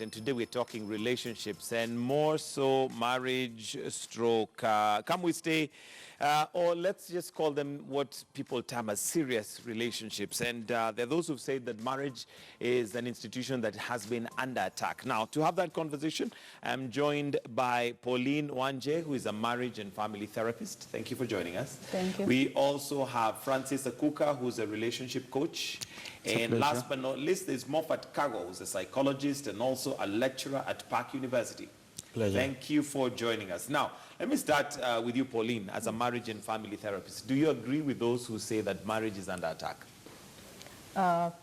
tonight, and today we're talking relationships and more so marriage stroke. Can we stay, or let's just call them what people term as serious relationships. And there are those who've said that marriage is an institution that has been under attack. Now, to have that conversation, I'm joined by Pauline Wanje, who is a marriage and family therapist. Thank you for joining us. Thank you. We also have Francis Akuka, who's a relationship coach. And last but not least, there's Moffat Kago, who's a psychologist and also a lecturer at Park University. Pleasure. Thank you for joining us. Now, let me start with you, Pauline, as a marriage and family therapist. Do you agree with those who say that marriage is under attack?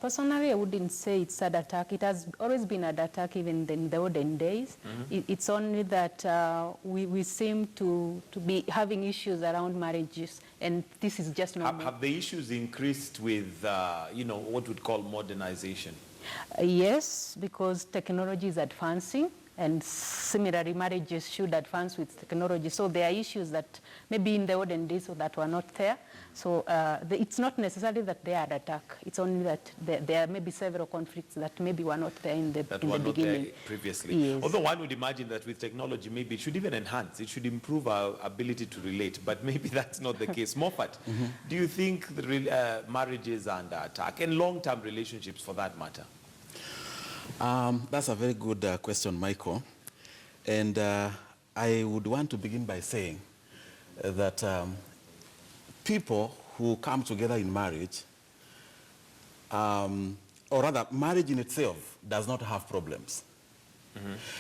Personally, I wouldn't say it's under attack. It has always been under attack, even in the olden days. It's only that we seem to be having issues around marriages, and this is just normal. Have the issues increased with, what we'd call modernization? Yes, because technology is advancing, and similarly, marriages should advance with technology. So there are issues that maybe in the olden days that were not there. So it's not necessarily that they are at attack. It's only that there may be several conflicts that maybe were not there in the beginning. Not there previously. Yes. Although one would imagine that with technology, maybe it should even enhance. It should improve our ability to relate. But maybe that's not the case. Moffat, do you think the marriages are under attack, and long-term relationships for that matter? That's a very good question, Michael. And I would want to begin by saying that people who come together in marriage, or rather, marriage in itself does not have problems.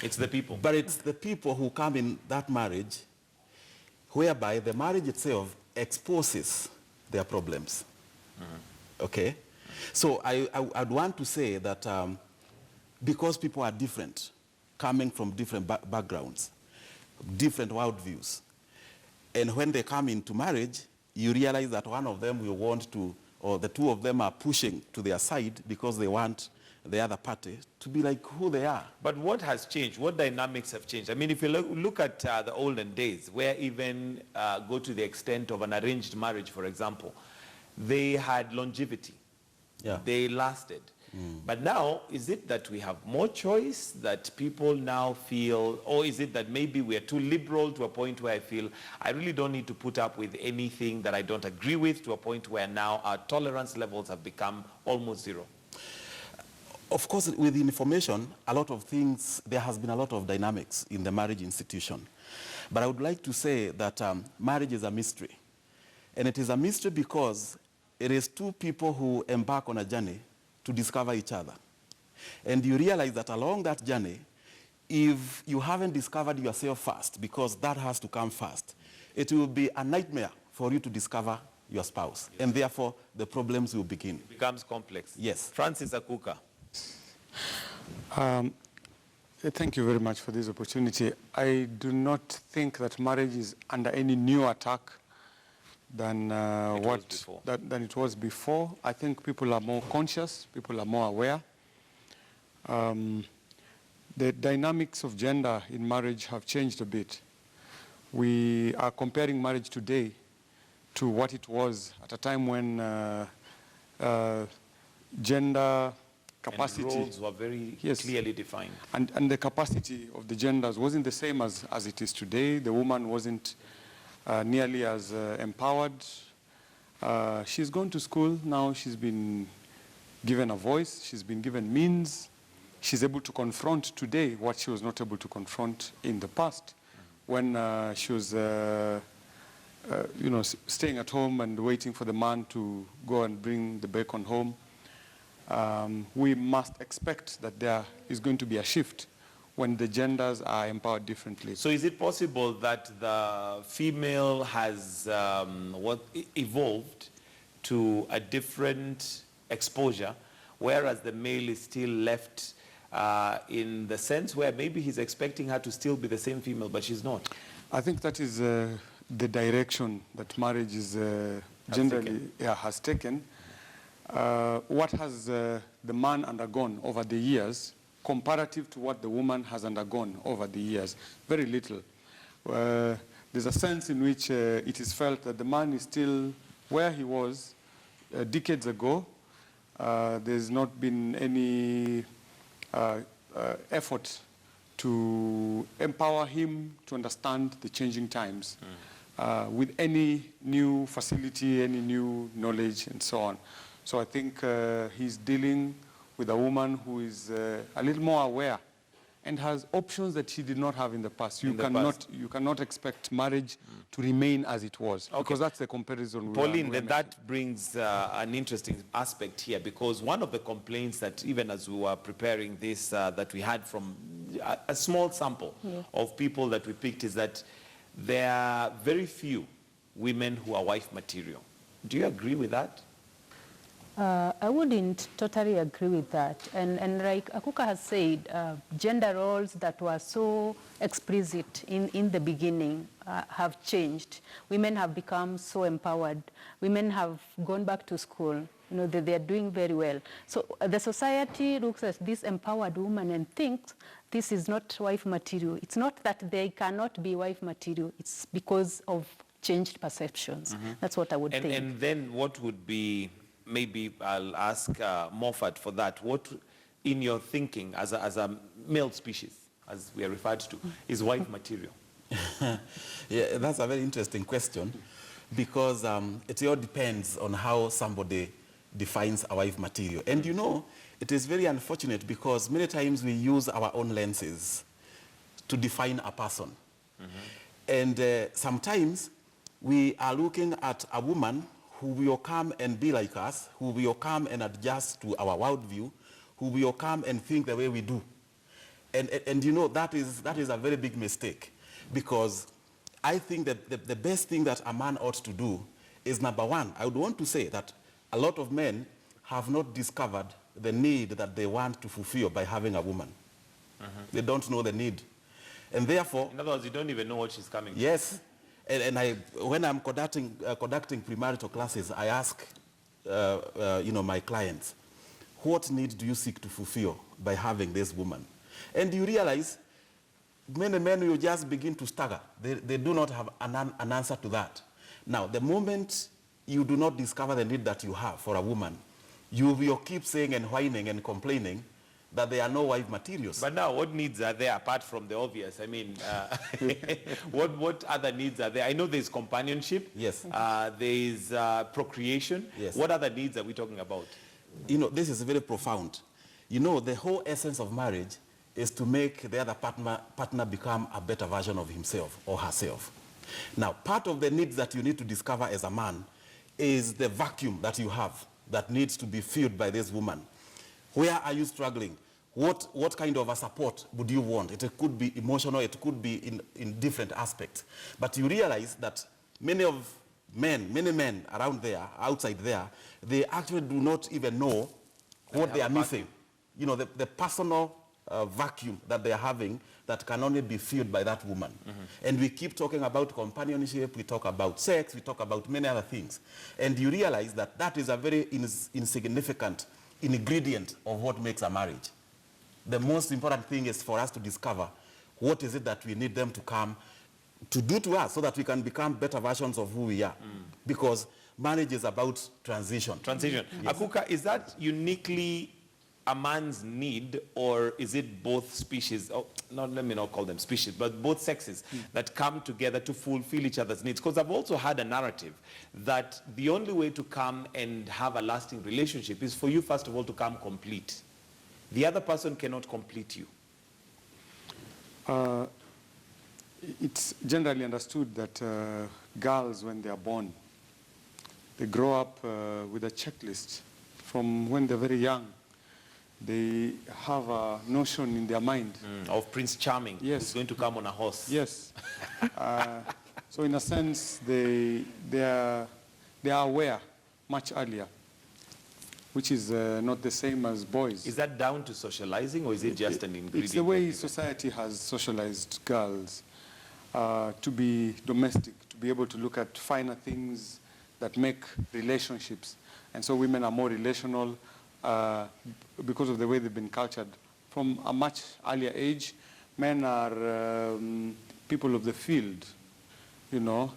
It's the people. But it's the people who come in that marriage whereby the marriage itself exposes their problems. Okay? So I'd want to say that because people are different, coming from different backgrounds, different worldviews, and when they come into marriage, you realize that one of them will want to, or the two of them are pushing to their side because they want the other party to be like who they are. But what has changed? What dynamics have changed? I mean, if you look at the olden days, where even go to the extent of an arranged marriage, for example, they had longevity. Yeah. They lasted. But now, is it that we have more choice, that people now feel, or is it that maybe we are too liberal to a point where I feel I really don't need to put up with anything that I don't agree with, to a point where now our tolerance levels have become almost zero? Of course, with information, a lot of things, there has been a lot of dynamics in the marriage institution. But I would like to say that marriage is a mystery. And it is a mystery because it is two people who embark on a journey to discover each other. And you realize that along that journey, if you haven't discovered yourself first, because that has to come first, it will be a nightmare for you to discover your spouse. Yes. And therefore, the problems will begin. It becomes complex. Yes. Francis Akuka. Thank you very much for this opportunity. I do not think that marriage is under any new attack than it was before. I think people are more conscious, people are more aware. The dynamics of gender in marriage have changed a bit. We are comparing marriage today to what it was at a time when gender capacity and roles were very clearly defined. And the capacity of the genders wasn't the same as it is today. The woman wasn't nearly as empowered. She's gone to school now. She's been given a voice. She's been given means. She's able to confront today what she was not able to confront in the past, when she was, staying at home and waiting for the man to go and bring the bacon home. We must expect that there is going to be a shift when the genders are empowered differently. So is it possible that the female has evolved to a different exposure, whereas the male is still left in the sense where maybe he's expecting her to still be the same female, but she's not? I think that is the direction that marriage is generally has taken. What has the man undergone over the years comparative to what the woman has undergone over the years? Very little. There's a sense in which it is felt that the man is still where he was decades ago. There's not been any effort to empower him to understand the changing times with any new facility, any new knowledge, and so on. So I think he's dealing with a woman who is a little more aware and has options that she did not have in the past. You cannot expect marriage to remain as it was, because that's the comparison. Pauline, then that brings an interesting aspect here, because one of the complaints that even as we were preparing this, that we had from a small sample of people that we picked, is that there are very few women who are wife material. Do you agree with that? I wouldn't totally agree with that. And like Akuka has said, gender roles that were so explicit in the beginning have changed. Women have become so empowered. Women have gone back to school. You know, they are doing very well. So the society looks at this empowered woman and thinks this is not wife material. It's not that they cannot be wife material. It's because of changed perceptions. That's what I would think. And then what would be, maybe I'll ask Moffat for that, what in your thinking as a male species, as we are referred to, is wife material? Yeah, that's a very interesting question, because it all depends on how somebody defines a wife material. And you know, it is very unfortunate, because many times we use our own lenses to define a person. And sometimes we are looking at a woman who will come and be like us, who will come and adjust to our worldview, who will come and think the way we do. And you know, that is a very big mistake, because I think that the best thing that a man ought to do is, number one, I would want to say that a lot of men have not discovered the need that they want to fulfill by having a woman. They don't know the need. And therefore... In other words, you don't even know what she's coming to. Yes. And when I'm conducting premarital classes, I ask you know, my clients, what need do you seek to fulfill by having this woman? And you realize many men will just begin to stagger. They do not have an answer to that. Now, the moment you do not discover the need that you have for a woman, you will keep saying and whining and complaining that there are no wife materials. But now, what needs are there apart from the obvious? I mean, what other needs are there? I know there's companionship. Yes. There's procreation. Yes. What other needs are we talking about? You know, this is very profound. You know, the whole essence of marriage is to make the other partner become a better version of himself or herself. Now, part of the needs that you need to discover as a man is the vacuum that you have that needs to be filled by this woman. Where are you struggling? What kind of a support would you want? It could be emotional, it could be in different aspects. But you realize that many men around there, outside there, they actually do not even know what they are missing. You know, the personal vacuum that they are having that can only be filled by that woman. And we keep talking about companionship, we talk about sex, we talk about many other things. And you realize that that is a very insignificant ingredient of what makes a marriage. The most important thing is for us to discover what is it that we need them to come to do to us so that we can become better versions of who we are. Because marriage is about transition. Transition. Yes. Akuka, is that uniquely a man's need, or is it both species, let me not call them species, but both sexes that come together to fulfill each other's needs? Because I've also had a narrative that the only way to come and have a lasting relationship is for you, first of all, to come complete. The other person cannot complete you. It's generally understood that girls, when they are born, they grow up with a checklist from when they're very young. They have a notion in their mind of Prince Charming, yes, who's going to come on a horse. Yes. So in a sense, they are aware much earlier, which is not the same as boys. Is that down to socializing, or is it just an ingredient? It's the way society has socialized girls to be domestic, to be able to look at finer things that make relationships. And so women are more relational, because of the way they've been cultured. From a much earlier age, men are people of the field, you know.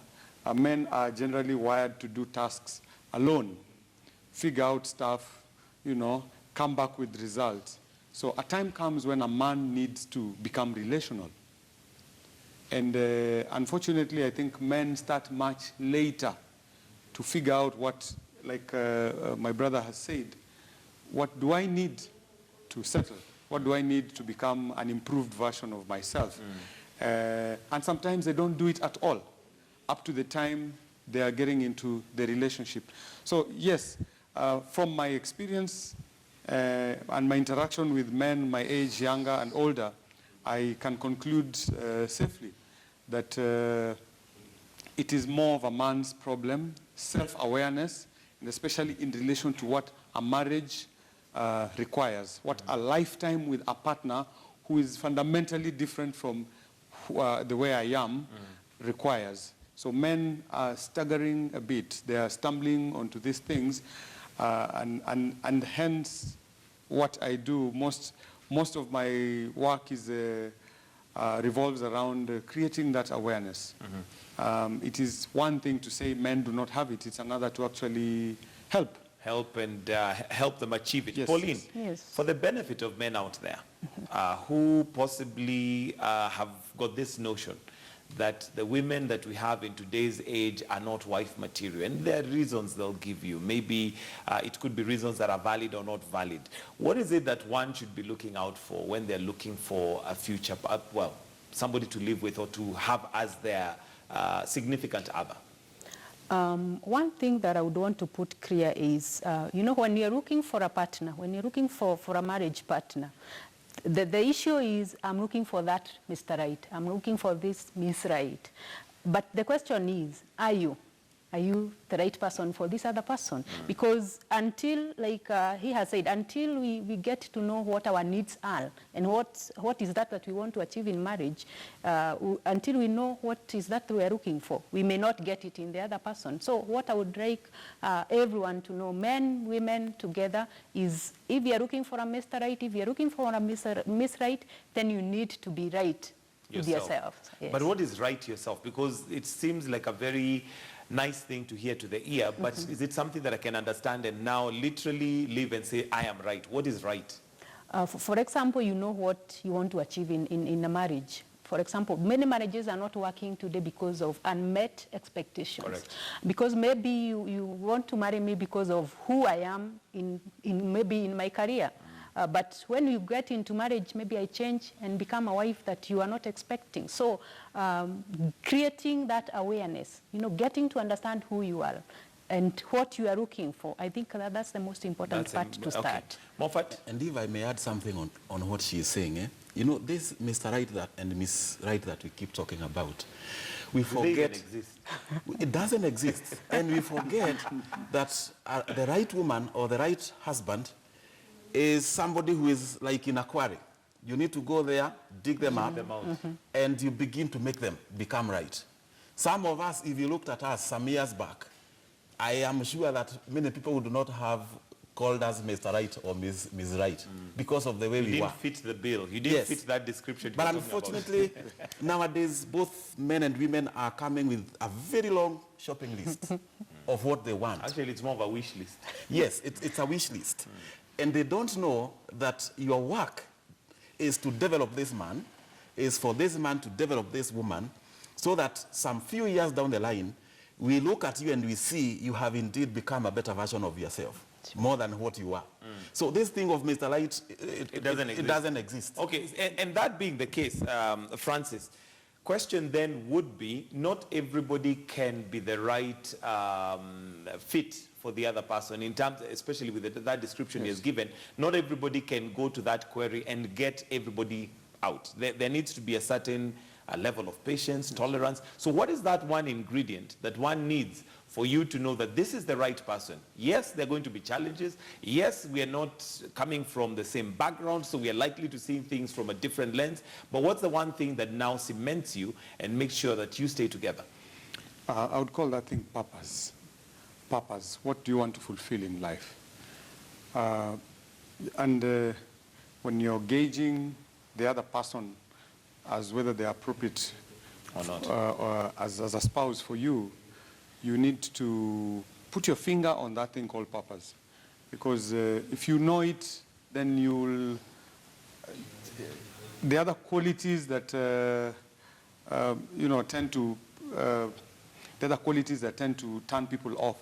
Men are generally wired to do tasks alone, figure out stuff, you know, come back with results. So a time comes when a man needs to become relational. And unfortunately, I think men start much later to figure out what, like my brother has said, what do I need to settle? What do I need to become an improved version of myself? And sometimes they don't do it at all, up to the time they are getting into the relationship. So yes, from my experience and my interaction with men my age, younger and older, I can conclude safely that it is more of a man's problem, self-awareness, and especially in relation to what a marriage requires, what a lifetime with a partner who is fundamentally different from the way I am requires. So men are staggering a bit. They are stumbling onto these things, and hence what I do, most of my work is revolves around creating that awareness. It is one thing to say men do not have it. It's another to actually help. Help and help them achieve it. Yes. Pauline, Yes. for the benefit of men out there who possibly have got this notion that the women that we have in today's age are not wife material, and there are reasons they'll give you. Maybe it could be reasons that are valid or not valid. What is it that one should be looking out for when they're looking for a future, well, somebody to live with or to have as their significant other? One thing that I would want to put clear is, when you're looking for a partner, when you're looking for a marriage partner, the issue is, I'm looking for that Mr. Right. I'm looking for this Miss Right. But the question is, are you the right person for this other person? Because until, like he has said, until we get to know what our needs are and what is that we want to achieve in marriage, until we know what is that we are looking for, we may not get it in the other person. So what I would like everyone to know, men, women together, is if you are looking for a Mr. Right, if you are looking for a Miss Right, then you need to be right with yourself. Yes. But what is right to yourself? Because it seems like a very nice thing to hear to the ear, but is it something that I can understand and now literally live and say, I am right? What is right? For example, you know what you want to achieve in a marriage. For example, many marriages are not working today because of unmet expectations. Correct. Because maybe you want to marry me because of who I am maybe in my career. But when you get into marriage, maybe I change and become a wife that you are not expecting. So creating that awareness, getting to understand who you are and what you are looking for, I think that's the most important part to start. Okay. Moffat? And if I may add something on what she is saying, this Mr. Right that and Miss Right that we keep talking about, we forget exist. It doesn't exist. And we forget that the right woman or the right husband is somebody who is like in a quarry. You need to go there, dig them up, and you begin to make them become right. Some of us, if you looked at us some years back, I am sure that many people would not have called us Mr. Right or Ms. Right because of the way we were. You didn't fit the bill. You didn't fit that description. But unfortunately, nowadays, both men and women are coming with a very long shopping list of what they want. Actually, it's more of a wish list. Yes, it's a wish list. And they don't know that your work is to develop this man, is for this man to develop this woman, so that some few years down the line, we look at you and we see you have indeed become a better version of yourself, more than what you are. So this thing of Mr. Right, it doesn't exist. Okay, and that being the case, Francis, question then would be, not everybody can be the right fit for the other person in terms, especially with that description he has given. Not everybody can go to that query and get everybody out. There needs to be a certain level of patience, tolerance. So what is that one ingredient that one needs for you to know that this is the right person? Yes, there are going to be challenges. Yes, we are not coming from the same background, so we are likely to see things from a different lens. But what's the one thing that now cements you and makes sure that you stay together? I would call that thing purpose. Purpose. What do you want to fulfill in life? And when you're gauging the other person as whether they're appropriate Or not. Or as a spouse for you, you need to put your finger on that thing called purpose. Because if you know it, then you'll the other qualities that tend to the other qualities that tend to turn people off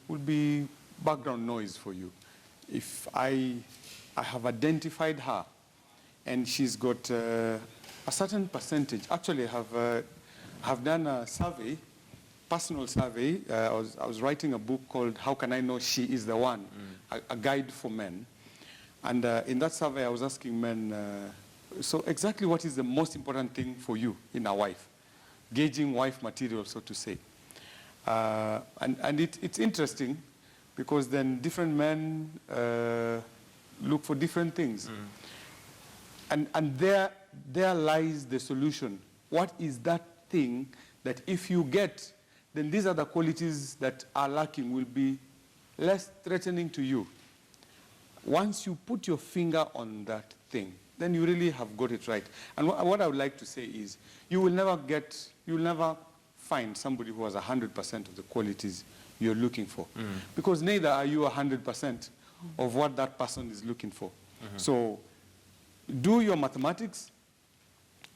would be background noise for you. If I have identified her and she's got a certain percentage, actually I have done a survey, personal survey. I was writing a book called How Can I Know She Is the One, a guide for men. And in that survey I was asking men, so exactly what is the most important thing for you in a wife? Gauging wife material, so to say. And it's interesting because then different men look for different things. And there lies the solution. What is that thing that if you get, then these are the qualities that are lacking will be less threatening to you. Once you put your finger on that thing, then you really have got it right. And what I would like to say is, you will never find somebody who has 100% of the qualities you're looking for. Because neither are you 100% of what that person is looking for. So do your mathematics,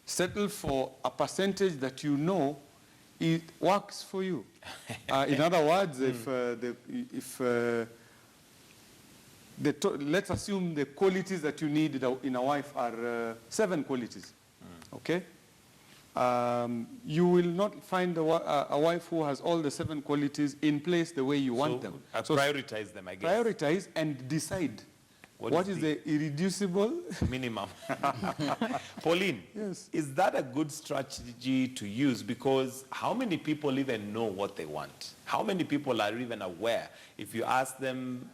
settle for a percentage that you know it works for you. In other words, let's assume the qualities that you need in a wife are 7 qualities, okay? You will not find a wife who has all the 7 qualities in place the way you want them. So prioritize them, I guess. Prioritize and decide what is the irreducible minimum. Pauline, yes. Is that a good strategy to use? Because how many people even know what they want? How many people are even aware? If you ask them,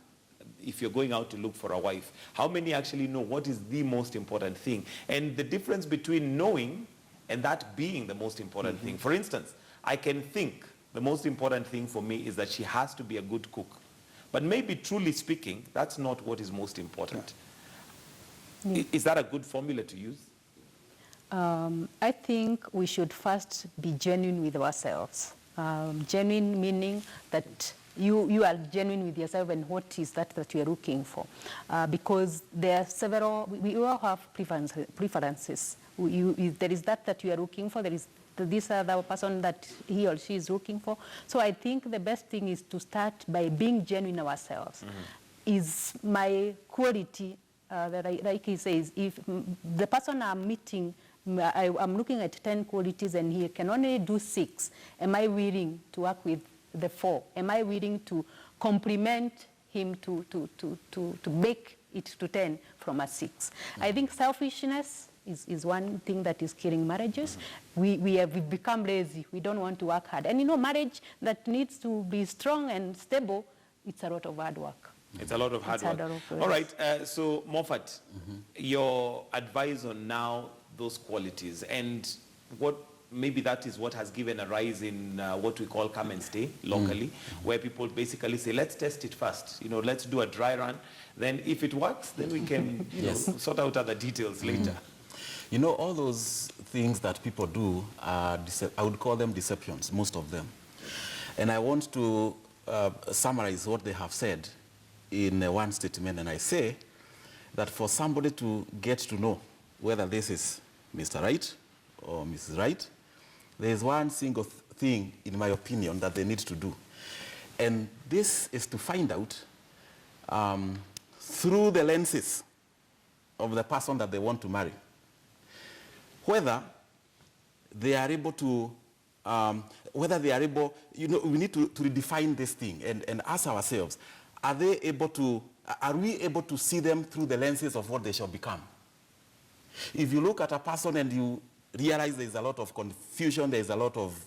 if you're going out to look for a wife, how many actually know what is the most important thing? And the difference between knowing and that being the most important thing. For instance, I can think the most important thing for me is that she has to be a good cook. But maybe truly speaking, that's not what is most important. Yeah. Is that a good formula to use? I think we should first be genuine with ourselves. Genuine meaning that you are genuine with yourself and what is that you are looking for. Because there are several, we all have preferences. There is that you are looking for, there is this other person that he or she is looking for. So I think the best thing is to start by being genuine ourselves. Is my quality, like he says, if the person I'm meeting, I'm looking at 10 qualities and he can only do 6, am I willing to work with the 4? Am I willing to compliment him to make it to 10 from a 6? I think selfishness is one thing that is killing marriages. We've become lazy. We don't want to work hard. And marriage that needs to be strong and stable, it's a lot of hard work. It's a lot of hard work. All right, so Moffat, your advice on now those qualities and what maybe that is what has given a rise in what we call come and stay locally, where people basically say, let's test it first. Let's do a dry run. Then if it works, then we can sort out other details later. All those things that people do are, I would call them deceptions, most of them. And I want to summarize what they have said in one statement. And I say that for somebody to get to know whether this is Mr. Right or Mrs. Right, there is one single thing, in my opinion, that they need to do. And this is to find out through the lenses of the person that they want to marry, whether they are able to, we need to redefine this thing and ask ourselves, are we able to see them through the lenses of what they shall become? If you look at a person and you realize there's a lot of confusion, there's a lot of,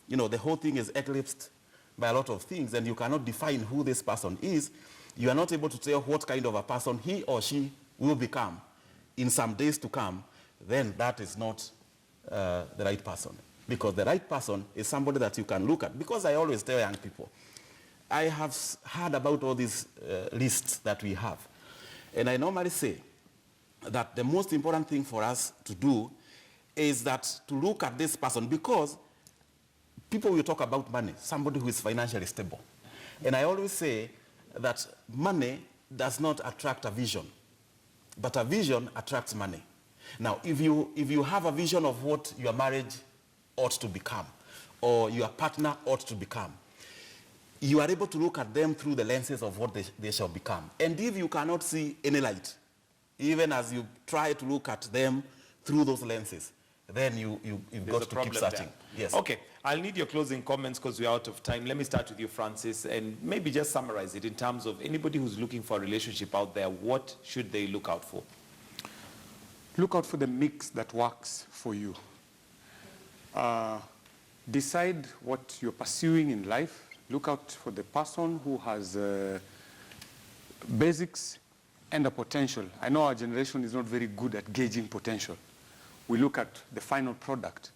the whole thing is eclipsed by a lot of things, and you cannot define who this person is, you are not able to tell what kind of a person he or she will become in some days to come, then that is not the right person. Because the right person is somebody that you can look at. Because I always tell young people, I have heard about all these lists that we have. And I normally say that the most important thing for us to do is that to look at this person, because people will talk about money, somebody who is financially stable. And I always say that money does not attract a vision, but a vision attracts money. Now, if you have a vision of what your marriage ought to become, or your partner ought to become, you are able to look at them through the lenses of what they shall become. And if you cannot see any light, even as you try to look at them through those lenses, then you've got to keep searching. There. Yes. Okay, I'll need your closing comments because we're out of time. Let me start with you, Francis, and maybe just summarize it in terms of anybody who's looking for a relationship out there, what should they look out for? Look out for the mix that works for you. Decide what you're pursuing in life. Look out for the person who has basics and a potential. I know our generation is not very good at gauging potential. We look at the final product,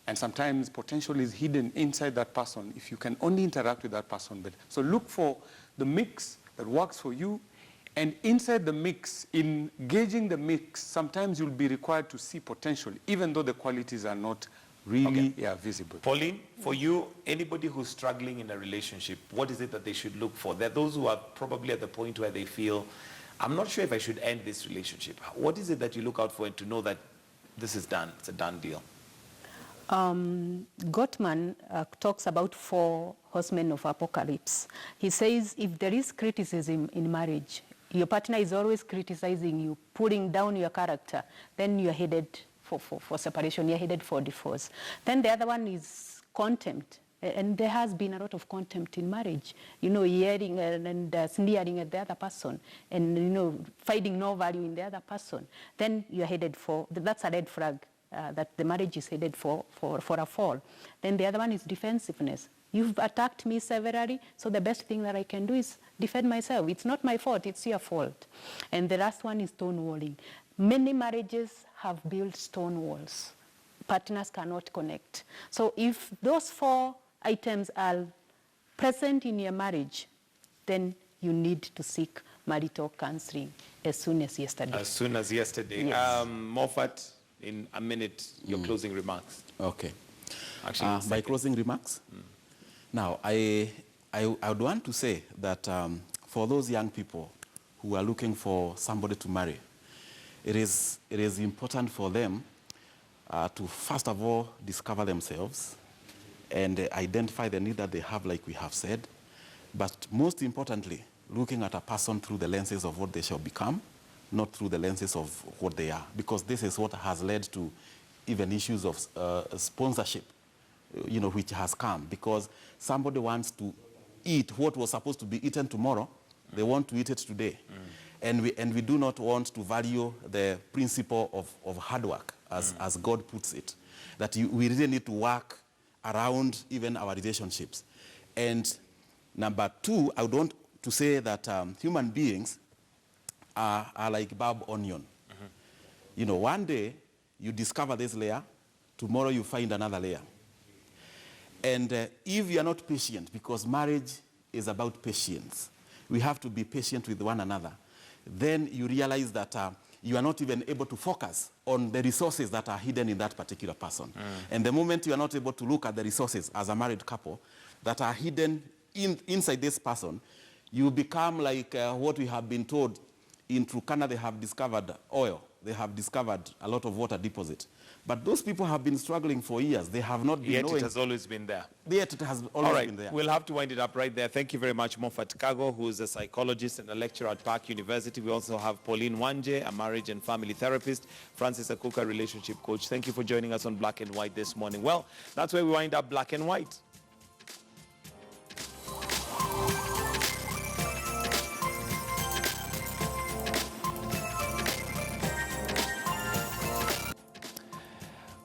and sometimes potential is hidden inside that person if you can only interact with that person better. So look for the mix that works for you, and inside the mix, in gauging the mix, sometimes you'll be required to see potential, even though the qualities are not really visible. Pauline, for you, anybody who's struggling in a relationship, what is it that they should look for? There are those who are probably at the point where they feel, I'm not sure if I should end this relationship. What is it that you look out for and to know that this is done, it's a done deal? Gottman talks about 4 horsemen of apocalypse. He says if there is criticism in marriage, your partner is always criticizing you, pulling down your character, then you're headed for separation, you're headed for divorce. Then the other one is contempt. And there has been a lot of contempt in marriage, yelling and sneering at the other person and, finding no value in the other person. Then you're headed that's a red flag, that the marriage is headed for a fall. Then the other one is defensiveness. You've attacked me severally, so the best thing that I can do is defend myself. It's not my fault, it's your fault. And the last one is stonewalling. Many marriages have built stone walls. Partners cannot connect. So if those 4 items are present in your marriage, then you need to seek marital counseling as soon as yesterday. As soon as yesterday. Yes. Moffat, in a minute, your closing remarks. Okay. Actually, my closing remarks? Now, I would want to say that for those young people who are looking for somebody to marry, it is important for them to, first of all, discover themselves and identify the need that they have, like we have said. But most importantly, looking at a person through the lenses of what they shall become, not through the lenses of what they are. Because this is what has led to even issues of sponsorship, which has come. Because somebody wants to eat what was supposed to be eaten tomorrow, they want to eat it today. And we do not want to value the principle of hard work, as God puts it. That we really need to work around even our relationships. And number 2, I would want to say that human beings are like bulb onion. One day you discover this layer, tomorrow you find another layer. And if you are not patient, because marriage is about patience, we have to be patient with one another, then you realize that you are not even able to focus on the resources that are hidden in that particular person. And the moment you are not able to look at the resources as a married couple that are hidden inside this person, you become like what we have been told in Turkana. They have discovered oil. They have discovered a lot of water deposit. But those people have been struggling for years. They have not been knowing. Yet it has always been there. Yet it has always been there. We'll have to wind it up right there. Thank you very much, Moffat Kago, who is a psychologist and a lecturer at Park University. We also have Pauline Wanje, a marriage and family therapist. Francis Akuka, relationship coach. Thank you for joining us on Black and White this morning. Well, that's where we wind up Black and White.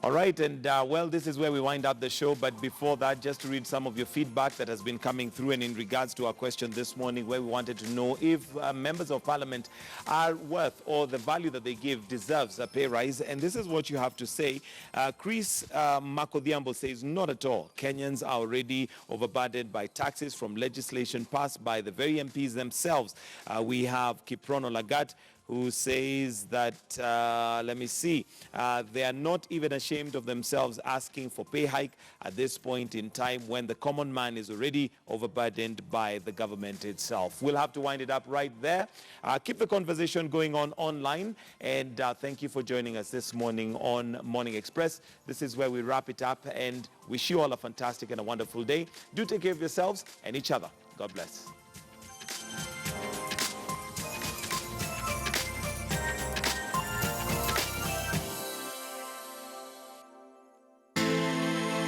All right, and well, this is where we wind up the show. But before that, just to read some of your feedback that has been coming through, and in regards to our question this morning, where we wanted to know if members of parliament are worth, or the value that they give deserves a pay rise. And this is what you have to say. Chris Makodhiambo says, not at all. Kenyans are already overburdened by taxes from legislation passed by the very MPs themselves. We have Kiprono Lagat, who says that, let me see, they are not even ashamed of themselves asking for pay hike at this point in time when the common man is already overburdened by the government itself. We'll have to wind it up right there. Keep the conversation going on online, and thank you for joining us this morning on Morning Express. This is where we wrap it up and wish you all a fantastic and a wonderful day. Do take care of yourselves and each other. God bless.